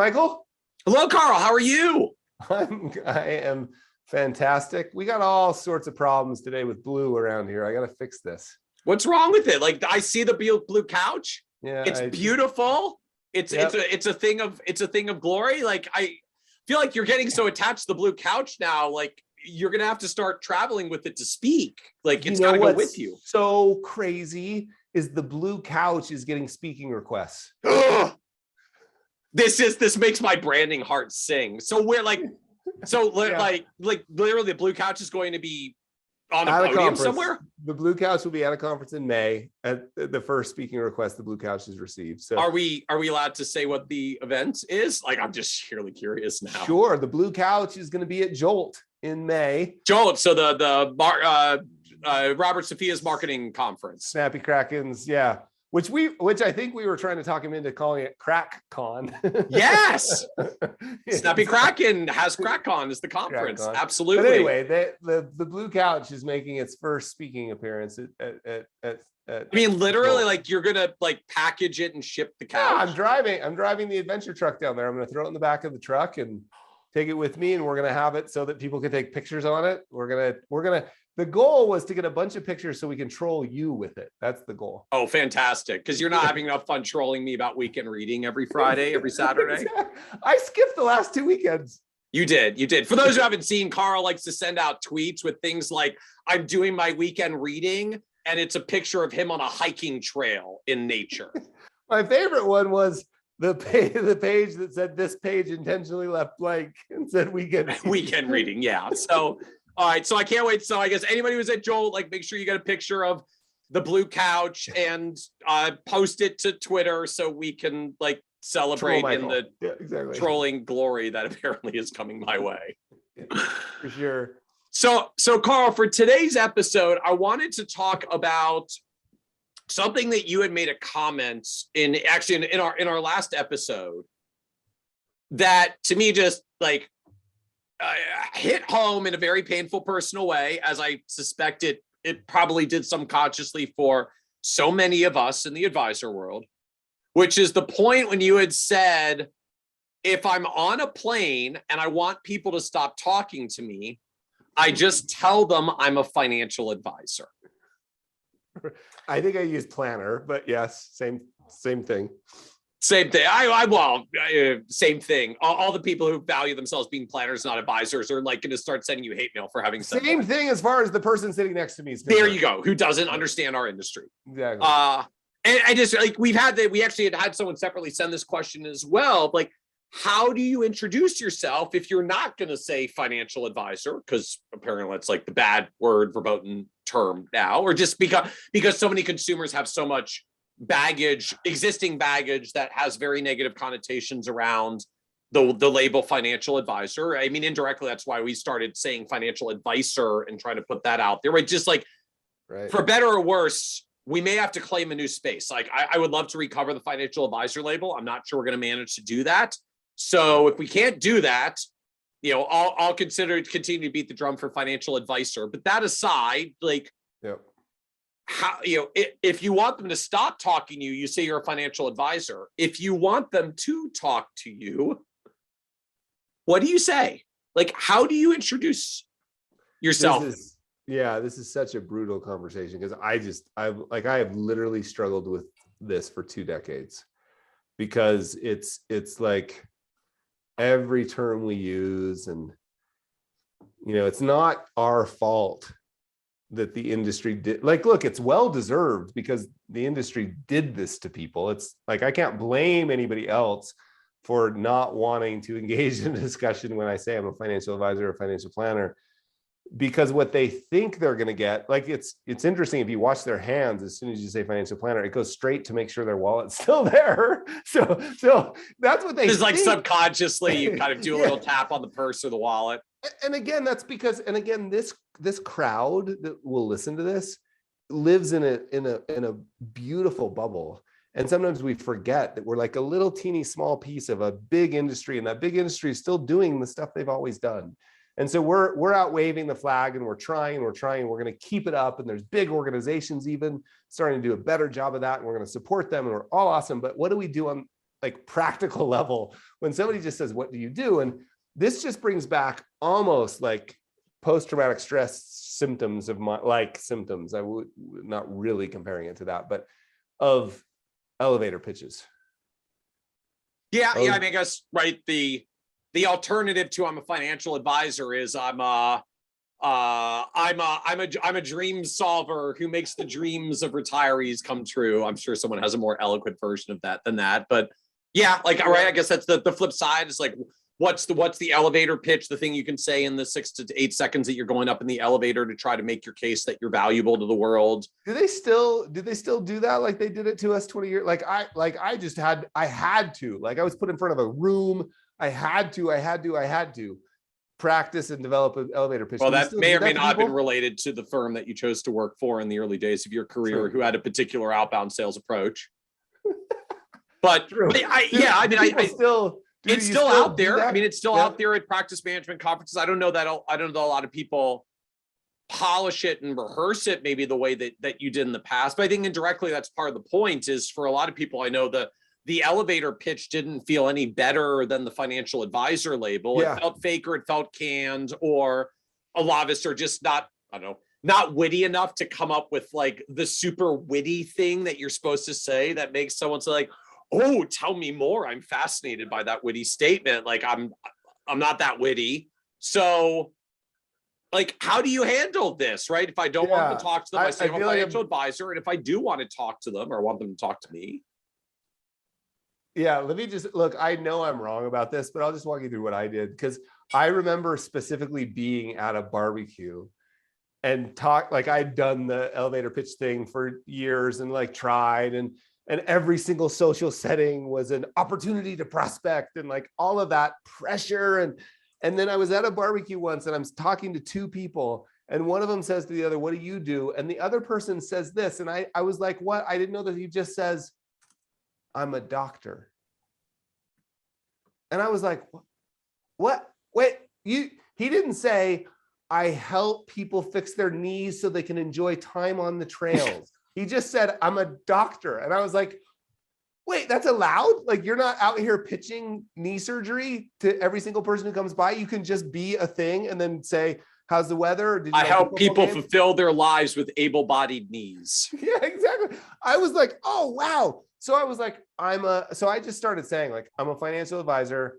Michael. Hello, Carl. How are you? I am fantastic. We got all sorts of problems today with blue around here. I got to fix this. What's wrong with it? Like, I see the blue couch. Yeah, it's beautiful. It's a thing of glory. Like, I feel like you're getting so attached to the blue couch now. Like, you're gonna have to start traveling with it to speak. Like, it's got to go with you. So crazy is the blue couch is getting speaking requests. This makes my branding heart sing. So we're like, like literally the blue couch is going to be on a podium somewhere. The blue couch will be at a conference in May at the first speaking request the blue couch has received. So are we allowed to say what the event is? Like, I'm just sheerly curious now. Sure. The blue couch is going to be at Jolt in May. Jolt. So Robert Sophia's marketing conference. Snappy Krakens. Yeah. Which I think we were trying to talk him into calling it CrackCon. Yes. Snappy Kraken has CrackCon as the conference. CrackCon. Absolutely. But anyway, the blue couch is making its first speaking appearance at I mean, literally, like, you're gonna like package it and ship the couch. Yeah, I'm driving the adventure truck down there. I'm gonna throw it in the back of the truck and take it with me, and we're gonna have it so that people can take pictures on it. We're gonna the goal was to get a bunch of pictures so we can troll you with it. That's the goal. Oh, fantastic. Because you're not having enough fun trolling me about weekend reading every Friday, every Saturday. I skipped the last 2 weekends. You did. For those who haven't seen, Carl likes to send out tweets with things like, I'm doing my weekend reading, and it's a picture of him on a hiking trail in nature. My favorite one was the page that said this page intentionally left blank and said weekend reading. Yeah. So all right, so I can't wait. So I guess anybody who's at Joel, like, make sure you get a picture of the blue couch and post it to Twitter so we can like celebrate in the trolling glory that apparently is coming my way. Yeah, for sure. So Carl, for today's episode, I wanted to talk about something that you had made a comment in our last episode that to me just like hit home in a very painful personal way, as I suspect it probably did subconsciously for so many of us in the advisor world, which is the point when you had said, if I'm on a plane and I want people to stop talking to me, I just tell them I'm a financial advisor. I think I used planner, but yes, same thing. Same thing. Same thing. All the people who value themselves being planners, not advisors, are like going to start sending you hate mail for having said same thing as far as the person sitting next to me is concerned. There you go. Who doesn't understand our industry? Exactly. And I just like we actually had someone separately send this question as well. Like, how do you introduce yourself if you're not going to say financial advisor? Because apparently that's like the bad word verboten term now, or just because so many consumers have so much existing baggage that has very negative connotations around the label financial advisor. I mean, indirectly, that's why we started saying financial advisor and trying to put that out there. Right? Just like, for better or worse, we may have to claim a new space. Like, I would love to recover the financial advisor label. I'm not sure we're going to manage to do that. So if we can't do that, I'll continue to beat the drum for financial advisor. But that aside, like, how, if you want them to stop talking to you, you say you're a financial advisor. If you want them to talk to you, what do you say? Like, how do you introduce yourself? This is such a brutal conversation because I have literally struggled with this for 2 decades because it's like every term we use, and it's not our fault that the industry did. Like, look, it's well deserved because the industry did this to people. It's like, I can't blame anybody else for not wanting to engage in a discussion when I say I'm a financial advisor or financial planner, because what they think they're going to get, like, it's interesting. If you watch their hands, as soon as you say financial planner, it goes straight to make sure their wallet's still there. So that's what they think. Like, subconsciously you kind of do a little tap on the purse or the wallet. And again, that's because, this crowd that will listen to this lives in a beautiful bubble. And sometimes we forget that we're like a little teeny small piece of a big industry, and that big industry is still doing the stuff they've always done. And so we're out waving the flag, and we're trying, we're going to keep it up. And there's big organizations even starting to do a better job of that. And we're going to support them, and we're all awesome. But what do we do like practical level when somebody just says, what do you do? And this just brings back almost like post-traumatic stress symptoms of my symptoms. I would not really comparing it to that, but of elevator pitches. Yeah. I mean, I guess, right. The alternative to I'm a financial advisor is I'm a dream solver who makes the dreams of retirees come true. I'm sure someone has a more eloquent version of that than that, but yeah, like, all right, I guess that's the flip side is like, what's the elevator pitch, the thing you can say in the 6 to 8 seconds that you're going up in the elevator to try to make your case that you're valuable to the world. Do they still do that like they did it to us 20 years? I had to, like, I was put in front of a room. I had to practice and develop an elevator pitch. Well, that may or may not have been related to the firm that you chose to work for in the early days of your career, who had a particular outbound sales approach. But it's still out there. I mean, it's still out there at practice management conferences. I don't know a lot of people polish it and rehearse it maybe the way that you did in the past. But I think indirectly that's part of the point is for a lot of people, I know the elevator pitch didn't feel any better than the financial advisor label. Yeah. It felt fake or it felt canned, or a lot of us are just not witty enough to come up with like the super witty thing that you're supposed to say that makes someone say like, oh, tell me more. I'm fascinated by that witty statement. Like I'm not that witty. So like, how do you handle this, right? If I don't want to talk to them, I say I'm a financial advisor. And if I do want to talk to them or want them to talk to me. Yeah, let me just look. I know I'm wrong about this, but I'll just walk you through what I did, because I remember specifically being at a barbecue and I'd done the elevator pitch thing for years and like tried, and every single social setting was an opportunity to prospect and like all of that pressure. And then I was at a barbecue once and I'm talking to two people, and one of them says to the other, what do you do? And the other person says this. And I was like, what? I didn't know that he just says, I'm a doctor. And I was like, what? Wait, he didn't say, I help people fix their knees so they can enjoy time on the trails. He just said, I'm a doctor. And I was like, wait, that's allowed? Like, you're not out here pitching knee surgery to every single person who comes by. You can just be a thing and then say, how's the weather? Did you I help people fulfill their lives with able-bodied knees. Yeah, exactly. I was like, oh, wow. So I was like, so I just started saying like, I'm a financial advisor.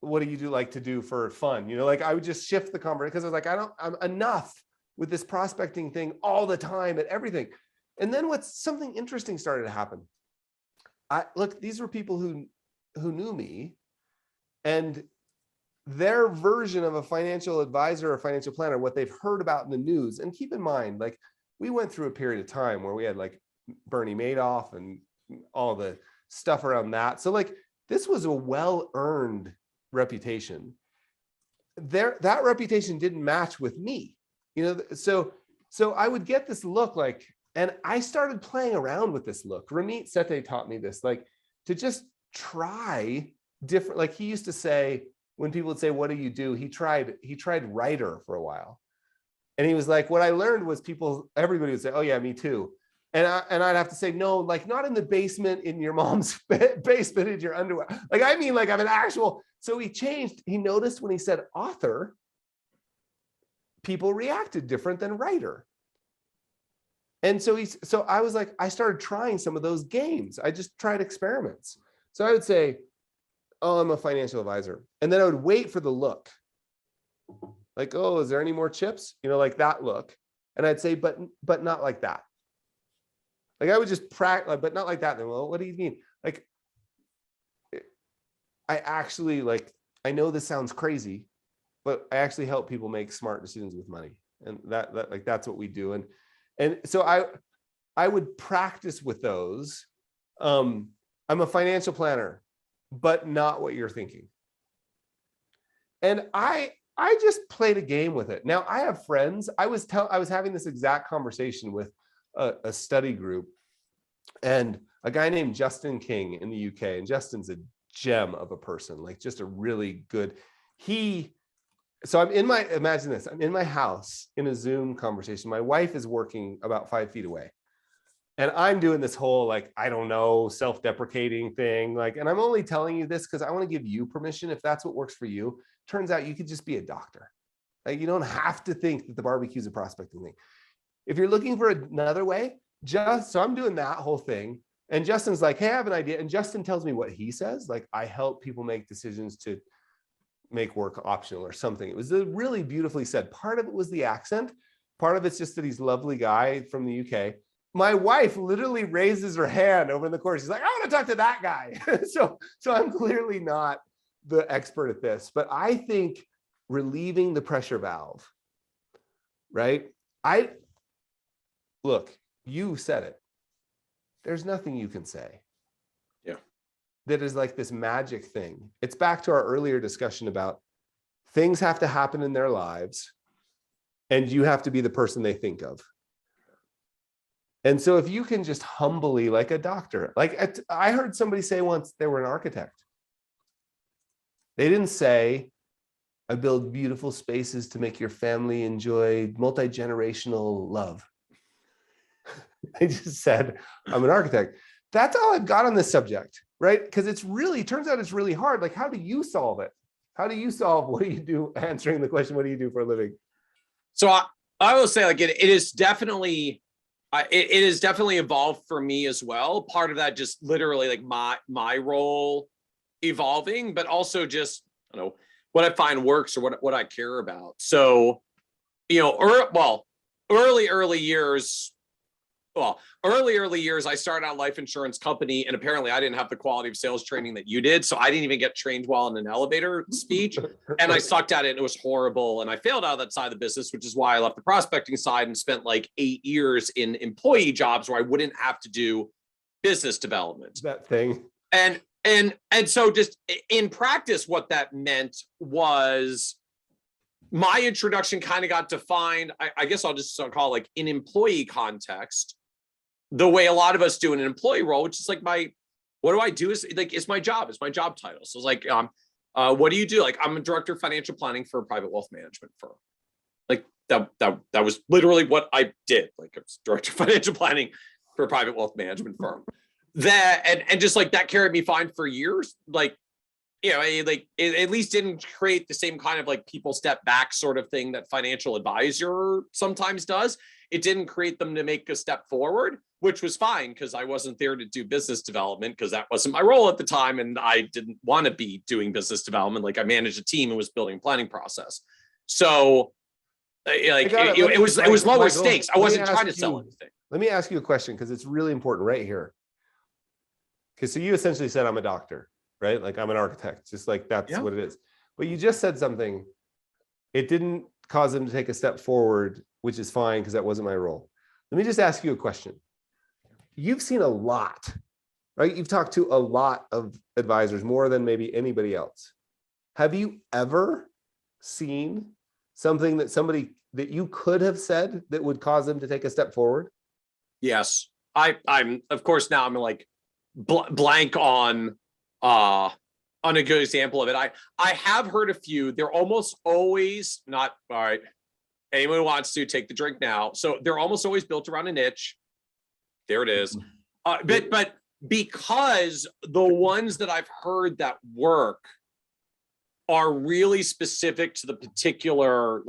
What do you do for fun? Like I would just shift the conversation, because I was like, I'm enough with this prospecting thing all the time and everything. And then something interesting started to happen. These were people who knew me, and their version of a financial advisor or financial planner, what they've heard about in the news. And keep in mind, like we went through a period of time where we had like Bernie Madoff and all the stuff around that. So like this was a well-earned reputation. That reputation didn't match with me, so I would get this look like, and I started playing around with this look. Ramit Sethi taught me this, like to just try different, like he used to say, when people would say, what do you do? He tried writer for a while. And he was like, what I learned was everybody would say, oh yeah, me too. And I'd have to say, no, like not in the basement, in your mom's basement, in your underwear. Like, I mean, like I'm an actual, so he changed. He noticed when he said author, people reacted different than writer. And so I was like, I started trying some of those games. I just tried experiments. So I would say, oh, I'm a financial advisor. And then I would wait for the look. Like, oh, is there any more chips? Like that look. And I'd say, but not like that. Like I would just practice, but not like that. Then, well, what do you mean? Like, I actually I know this sounds crazy, but I actually help people make smart decisions with money. And that's what we do. And so I would practice with those. I'm a financial planner, but not what you're thinking. And I just played a game with it. Now I have friends. I was having this exact conversation with a study group, and a guy named Justin King in the UK. And Justin's a gem of a person, like just a really good. So imagine this. I'm in my house in a Zoom conversation. My wife is working about 5 feet away. And I'm doing this whole, like, I don't know, self-deprecating thing. Like, and I'm only telling you this because I want to give you permission. If that's what works for you, turns out you could just be a doctor. Like, you don't have to think that the barbecue is a prospecting thing. If you're looking for another way, so I'm doing that whole thing. And Justin's like, hey, I have an idea. And Justin tells me what he says. Like, I help people make decisions to make work optional or something. It was really beautifully said. Part of it was the accent. Part of it's just that he's a lovely guy from the UK. My wife literally raises her hand over in the corner. She's like, I want to talk to that guy. So I'm clearly not the expert at this, but I think relieving the pressure valve, right? Look, you said it. There's nothing you can say. Yeah. That is like this magic thing. It's back to our earlier discussion about things have to happen in their lives and you have to be the person they think of. And so if you can just humbly, like a doctor, like I heard somebody say once they were an architect. They didn't say, I build beautiful spaces to make your family enjoy multi-generational love. They just said, I'm an architect. That's all I've got on this subject, right? Because turns out it's really hard. Like, how do you solve it? How do you solve, what do you do, answering the question, what do you do for a living? So I will say, like, it is definitely, it has definitely evolved for me as well. Part of that just literally like my role evolving, but also just, I don't know, what I find works or what I care about. So, early years, I started out life insurance company, and apparently I didn't have the quality of sales training that you did. So I didn't even get trained well in an elevator speech, and I sucked at it and it was horrible. And I failed out of that side of the business, which is why I left the prospecting side and spent like 8 years in employee jobs where I wouldn't have to do business development. That thing. And so just in practice, what that meant was my introduction kind of got defined, I guess I'll just call it like in employee context, the way a lot of us do in an employee role, which is like what do I do is like, it's my job title. So it's like, what do you do? Like, I'm a director of financial planning for a private wealth management firm. Like that was literally what I did. Like, I was director of financial planning for a private wealth management firm. And just like that carried me fine for years. Like, it at least didn't create the same kind of like people step back sort of thing that financial advisor sometimes does. It didn't create them to make a step forward, which was fine because I wasn't there to do business development because that wasn't my role at the time. And I didn't want to be doing business development. Like, I managed a team and was building a planning process. So it was lower stakes. I wasn't trying to sell anything. Let me ask you a question because it's really important right here. Okay, so you essentially said I'm a doctor, right? Like, I'm an architect, just like that's what it is. But you just said something. It didn't cause them to take a step forward, which is fine because that wasn't my role. Let me just ask you a question. You've seen a lot, right? You've talked to a lot of advisors, more than maybe anybody else. Have you ever seen something that you could have said that would cause them to take a step forward? Yes. I'm of course now I'm like blank on a good example of it. I have heard a few. They're almost always not, all right, anyone who wants to take the drink now. So they're almost always built around a niche. There it is. But because the ones that I've heard that work are really specific to the particular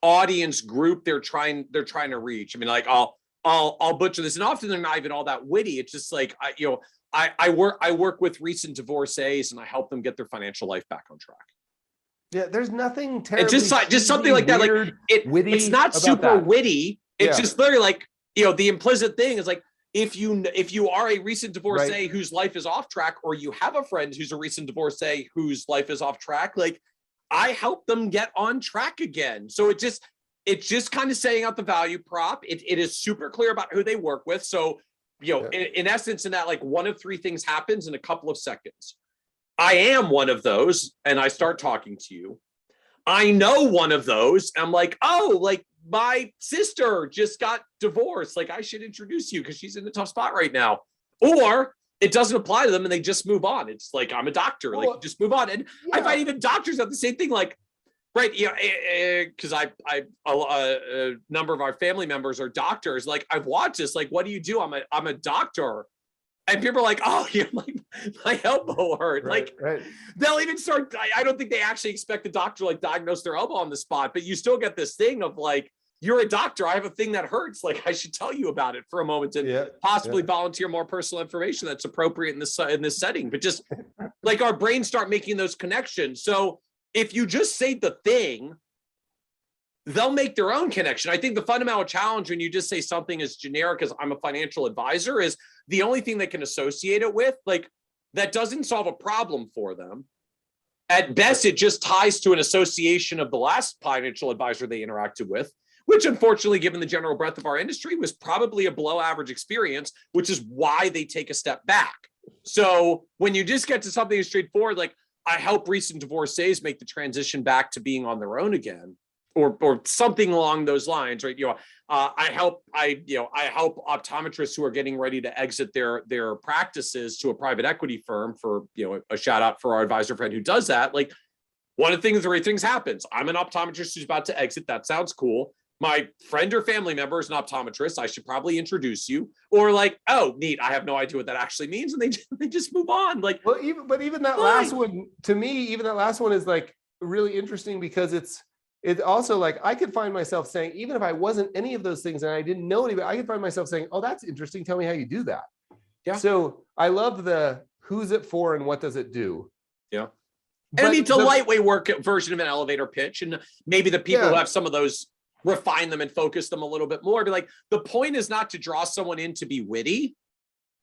audience group they're trying to reach. I mean, like I'll butcher this, and often they're not even all that witty. It's just like I work with recent divorcees and I help them get their financial life back on track. Yeah, there's nothing terribly just something like that. Like it's not super witty. It's just literally like, the implicit thing is like, if you are a recent divorcee whose life is off track, or you have a friend who's a recent divorcee whose life is off track, like I help them get on track again. So it's just kind of saying out the value prop. It is super clear about who they work with. So, in essence, in that, like, one of three things happens in a couple of seconds. I am one of those, and I start talking to you. I know one of those. I'm like, oh, like my sister just got divorced. Like, I should introduce you because she's in a tough spot right now. Or it doesn't apply to them and they just move on. It's like, I'm a doctor. Like, just move on. And I find even doctors have the same thing. Like, Right. Yeah. Because a number of our family members are doctors. Like I've watched this. Like, what do you do? I'm a doctor. And people are like, oh, yeah, my elbow hurt. Right, Like right. they'll even start. I don't think they actually expect the doctor to like diagnose their elbow on the spot, but you still get this thing of like, you're a doctor. I have a thing that hurts. Like I should tell you about it for a moment and Yeah, possibly yeah. volunteer more personal information that's appropriate in this setting. But just like our brains start making those connections. So if you just say the thing, they'll make their own connection. I think the fundamental challenge when you just say something as generic as I'm a financial advisor is the only thing they can associate it with, like that doesn't solve a problem for them. At best, it just ties to an association of the last financial advisor they interacted with, which unfortunately, given the general breadth of our industry, was probably a below average experience, which is why they take a step back. So when you just get to something straightforward, like I help recent divorcees make the transition back to being on their own again, or something along those lines, right? I help optometrists who are getting ready to exit their practices to a private equity firm for, a shout out for our advisor friend who does that. Like one of the things, three things happens. I'm an optometrist who's about to exit. That sounds cool. My friend or family member is an optometrist. I should probably introduce you. Or like, oh, neat. I have no idea what that actually means. And they just move on. Like, Well, even that last one, to me, even that last one is like really interesting because it's also like I could find myself saying, even if I wasn't any of those things and I didn't know anybody, I could find myself saying, oh, that's interesting. Tell me how you do that. Yeah. So I love the who's it for and what does it do? Yeah. But and it's a lightweight work version of an elevator pitch. And maybe the people who have some of those refine them and focus them a little bit more. But like the point is not to draw someone in to be witty.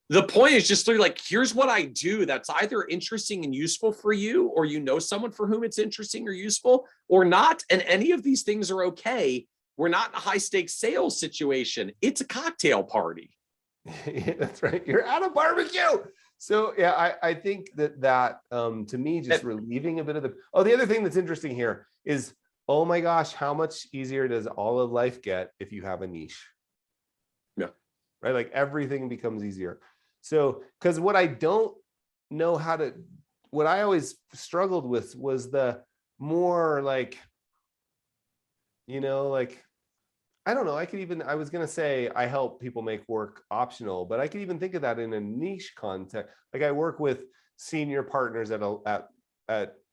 The point is just like, here's what I do that's either interesting and useful for you, or someone for whom it's interesting or useful or not. And any of these things are okay. We're not in a high stakes sales situation. It's a cocktail party. Yeah, that's right. You're at a barbecue. So yeah, I think that to me, just relieving a bit of the other thing that's interesting here is, oh my gosh, how much easier does all of life get if you have a niche? Yeah. Right. Like everything becomes easier. So, because what I don't know what I always struggled with was the more like, I don't know. I was going to say I help people make work optional, but I could even think of that in a niche context. Like I work with senior partners at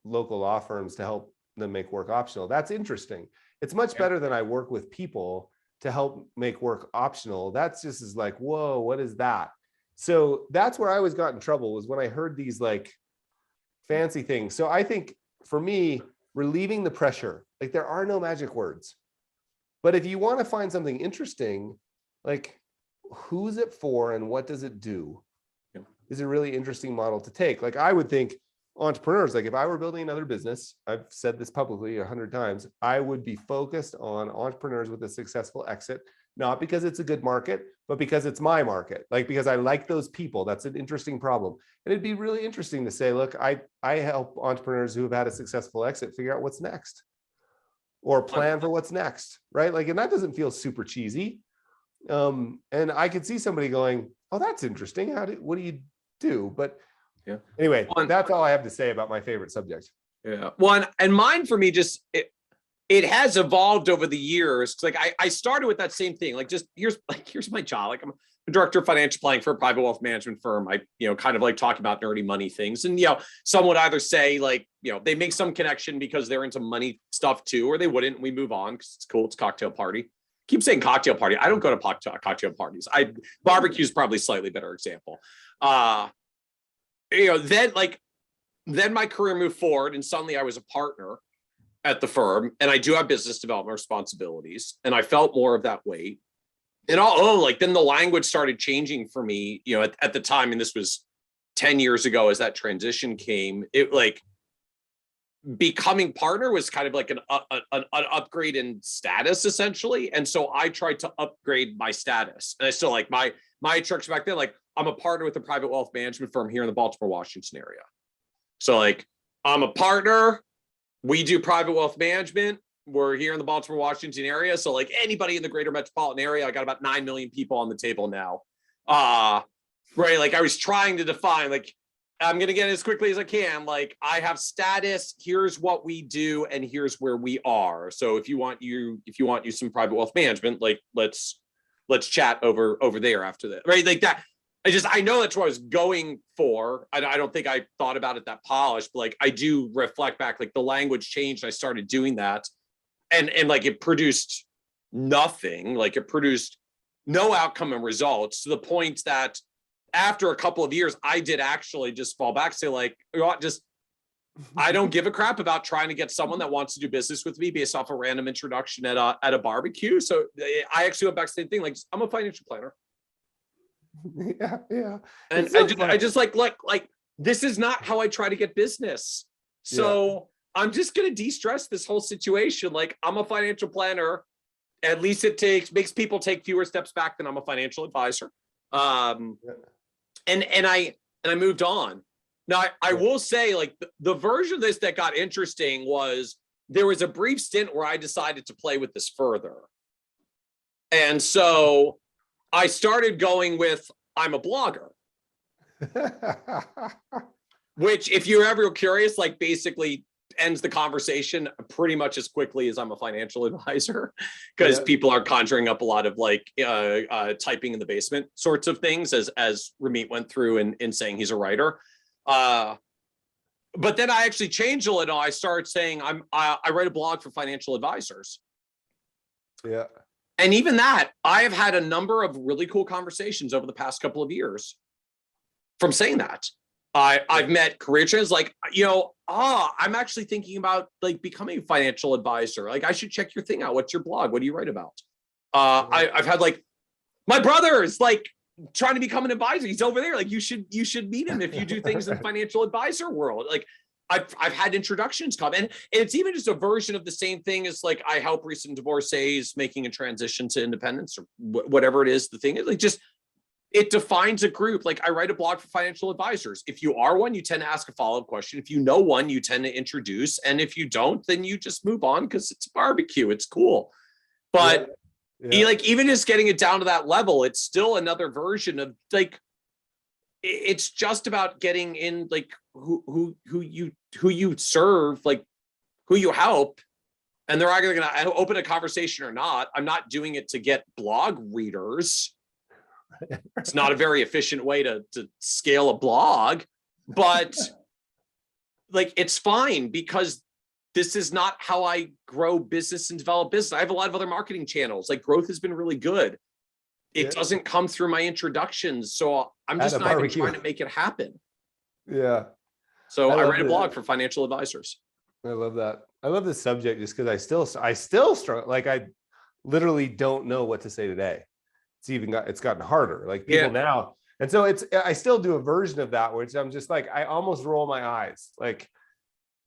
local law firms to help them make work optional. That's interesting. It's much better than I work with people to help make work optional. That's just is like, whoa, what is that? So that's where I always got in trouble, was when I heard these like fancy things. So I think for me, relieving the pressure, like there are no magic words, but if you want to find something interesting, like who's it for and what does it do is a really interesting model to take. Like I would think entrepreneurs, like if I were building another business, I've said this publicly 100 times, I would be focused on entrepreneurs with a successful exit, not because it's a good market, but because it's my market. Like, because I like those people. That's an interesting problem. And it'd be really interesting to say, look, I help entrepreneurs who have had a successful exit figure out what's next or plan for what's next, right? Like, and that doesn't feel super cheesy. And I could see somebody going, oh, that's interesting. What do you do? But yeah. Anyway, that's all I have to say about my favorite subject. Yeah. One and mine for me, just it has evolved over the years. Like I started with that same thing. Like just here's my job. Like I'm a director of financial planning for a private wealth management firm. I kind of like talking about nerdy money things. And some would either say like they make some connection because they're into money stuff too, or they wouldn't. We move on because it's cool. It's a cocktail party. Keep saying cocktail party. I don't go to cocktail parties. Barbecue is probably slightly better example. Then my career moved forward and suddenly I was a partner at the firm and I do have business development responsibilities and I felt more of that weight. And then the language started changing for me, at the time, and this was 10 years ago as that transition came, it like becoming partner was kind of like an upgrade in status essentially. And so I tried to upgrade my status. And I still like my instruction back then, like I'm a partner with a private wealth management firm here in the Baltimore, Washington area. So like I'm a partner, we do private wealth management. We're here in the Baltimore, Washington area. So like anybody in the greater metropolitan area, I got about 9 million people on the table now. Right. Like I was trying to define like I'm going to get it as quickly as I can. Like, I have status, here's what we do, and here's where we are. So if you want some private wealth management, like let's chat over there after that. Right. Like that. I know that's what I was going for. I don't think I thought about it that polished, but like I do reflect back, like the language changed. I started doing that, and like it produced nothing. Like it produced no outcome and results, to the point that after a couple of years, I did actually just fall back, say like, you know what, just, I don't give a crap about trying to get someone that wants to do business with me based off a random introduction at a barbecue. So I actually went back to the same thing. Like, I'm a financial planner. Yeah. And so I just like, this is not how I try to get business. So I'm just going to de-stress this whole situation. Like, I'm a financial planner. At least it makes people take fewer steps back than I'm a financial advisor. And I moved on. Now I will say, like, the version of this that got interesting was, there was a brief stint where I decided to play with this further. And so I started going with, I'm a blogger. Which, if you're ever curious, like basically ends the conversation pretty much as quickly as I'm a financial advisor, because people are conjuring up a lot of like typing in the basement sorts of things, as Ramit went through in saying he's a writer. But then I actually changed a little. I started saying I write a blog for financial advisors. Yeah. And even that, I have had a number of really cool conversations over the past couple of years from saying that. I've met career trends like, I'm actually thinking about like becoming a financial advisor. Like, I should check your thing out. What's your blog? What do you write about? I've had like, my brother is like trying to become an advisor. He's over there. Like, you should meet him if you do things in the financial advisor world. Like, I've had introductions come, and it's even just a version of the same thing as like, I help recent divorcees making a transition to independence, or whatever it is. The thing is, like, just, it defines a group. Like, I write a blog for financial advisors. If you are one, you tend to ask a follow-up question. If you know one, you tend to introduce. And if you don't, then you just move on, because it's barbecue. It's cool. But like, even just getting it down to that level, it's still another version of like, it's just about getting in, like, who you serve, like who you help. And they're either going to open a conversation or not. I'm not doing it to get blog readers. It's not a very efficient way to scale a blog, but like, it's fine, because this is not how I grow business and develop business. I have a lot of other marketing channels. Like, growth has been really good. It doesn't come through my introductions. So I'm just not even trying to make it happen. Yeah. So I write a blog for financial advisors. I love that. I love this subject just because I still struggle. Like, I literally don't know what to say today. It's gotten harder. Like, people now. And so I still do a version of that, which I'm just like, I almost roll my eyes. Like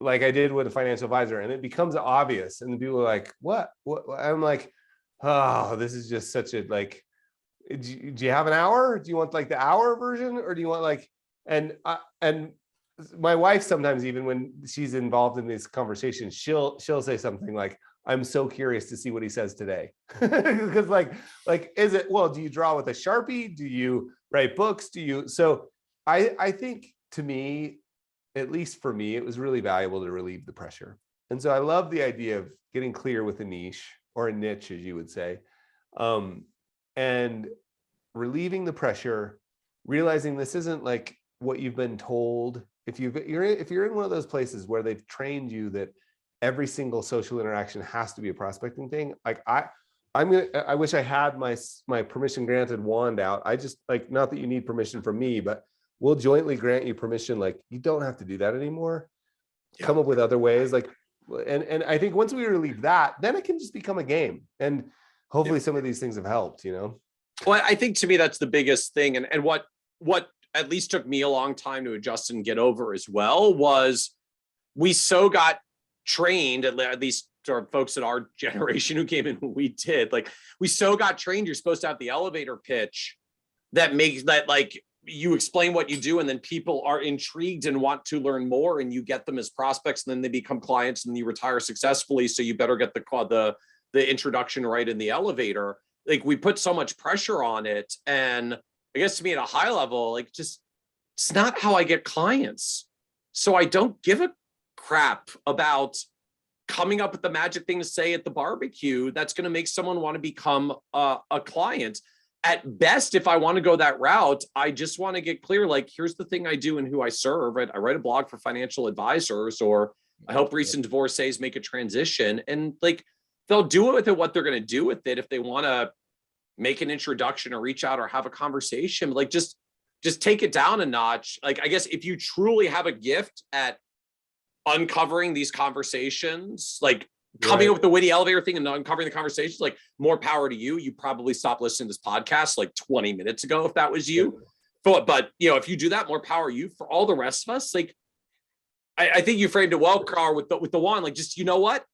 I did with a financial advisor, and it becomes obvious. And the people are like, what? I'm like, oh, this is just such a, like, do you have an hour? Do you want like the hour version, or do you want like, and my wife sometimes, even when she's involved in these conversations, she'll say something like, I'm so curious to see what he says today. Because like, is it, well, do you draw with a Sharpie? Do you write books? So I think, to me, at least for me, it was really valuable to relieve the pressure. And so I love the idea of getting clear with a niche, or a niche, as you would say. And relieving the pressure, realizing this isn't like what you've been told. If you're in one of those places where they've trained you that every single social interaction has to be a prospecting thing, like I wish I had my permission granted wand out. I just, like, not that you need permission from me, but we'll jointly grant you permission. Like, you don't have to do that anymore. Come up with other ways. Like, and I think once we relieve that, then it can just become a game. And hopefully some of these things have helped, Well, I think, to me, that's the biggest thing. And what at least took me a long time to adjust and get over as well, was we so got trained, at least our folks at our generation who came in when we did, like, we so got trained, you're supposed to have the elevator pitch that makes that, like, you explain what you do, and then people are intrigued and want to learn more, and you get them as prospects, and then they become clients, and you retire successfully. So you better get the introduction right in the elevator. Like, we put so much pressure on it. And I guess, to me, at a high level, like, just It's not how I get clients. So I don't give a crap about coming up with the magic thing to say at the barbecue that's going to make someone want to become a client. At best, if I want to go that route, I just want to get clear, like, here's the thing I do and who I serve. I write a blog for financial advisors, or I help recent divorcees make a transition. And like, they'll do it with it, what they're going to do with it. If they want to make an introduction or reach out or have a conversation, like just take it down a notch. Like, I guess if you truly have a gift at uncovering these conversations, like coming up with the witty elevator thing and uncovering the conversations, like, more power to you. You probably stopped listening to this podcast like 20 minutes ago if that was you. But you know, if you do that, more power to you. For all the rest of us, like, I think you framed it well, Carl, with the one, like, just, you know what?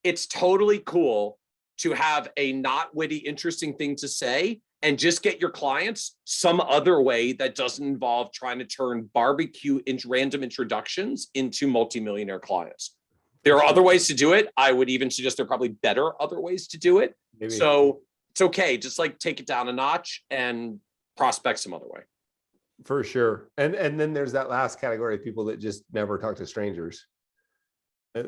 It's totally cool to have a not witty, interesting thing to say, and just get your clients some other way that doesn't involve trying to turn barbecue into random introductions into multimillionaire clients. There are other ways to do it. I would even suggest there are probably better other ways to do it. Maybe. So it's okay. Just like take it down a notch and prospect some other way. For sure. And then there's that last category of people that just never talk to strangers.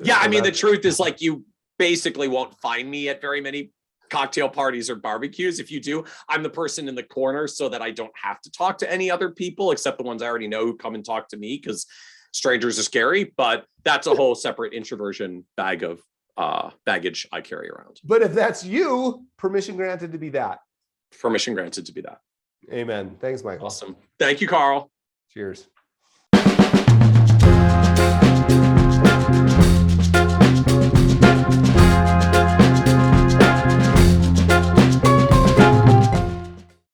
Yeah. I mean, the truth is, like, you basically won't find me at very many cocktail parties or barbecues. If you do, I'm the person in the corner so that I don't have to talk to any other people except the ones I already know who come and talk to me, because strangers are scary. But that's a whole separate introversion bag of baggage I carry around. But if that's you, permission granted to be that. Permission granted to be that. Amen. Thanks, Michael. Awesome. Thank you, Carl. Cheers.